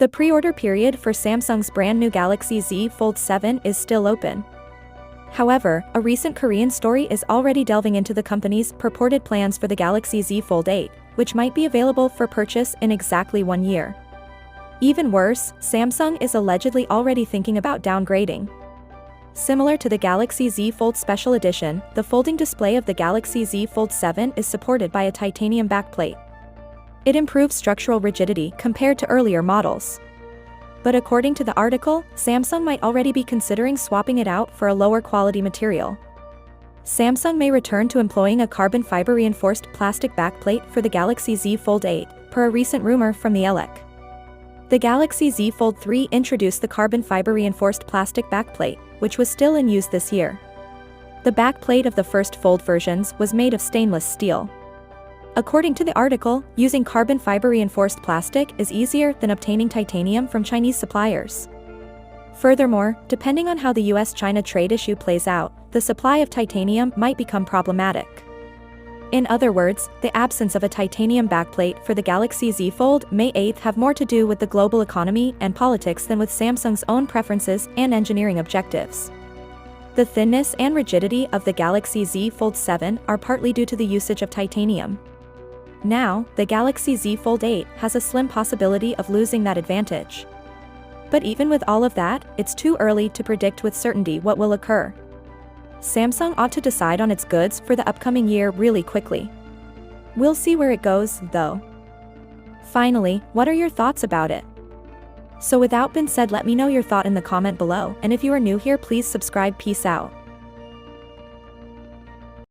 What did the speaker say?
The pre-order period for Samsung's brand new Galaxy Z Fold 7 is still open. However, a recent Korean story is already delving into the company's purported plans for the Galaxy Z Fold 8, which might be available for purchase in exactly 1 year. Even worse, Samsung is allegedly already thinking about downgrading. Similar to the Galaxy Z Fold Special Edition, the folding display of the Galaxy Z Fold 7 is supported by a titanium backplate. It improves structural rigidity compared to earlier models. But according to the article, Samsung might already be considering swapping it out for a lower quality material. Samsung may return to employing a carbon fiber reinforced plastic backplate for the Galaxy Z Fold 8, per a recent rumor from the ELEC. The Galaxy Z Fold 3 introduced the carbon fiber reinforced plastic backplate, which was still in use this year. The backplate of the first Fold versions was made of stainless steel. According to the article, using carbon fiber reinforced plastic is easier than obtaining titanium from Chinese suppliers. Furthermore, depending on how the US-China trade issue plays out, the supply of titanium might become problematic. In other words, the absence of a titanium backplate for the Galaxy Z Fold May 8 have more to do with the global economy and politics than with Samsung's own preferences and engineering objectives. The thinness and rigidity of the Galaxy Z Fold 7 are partly due to the usage of titanium. Now, the Galaxy Z Fold 8 has a slim possibility of losing that advantage. But even with all of that, it's too early to predict with certainty what will occur. Samsung ought to decide on its goods for the upcoming year really quickly. We'll see where it goes, though. Finally, what are your thoughts about it? So without being said, let me know your thought in the comment below, and if you are new here, please subscribe. Peace out.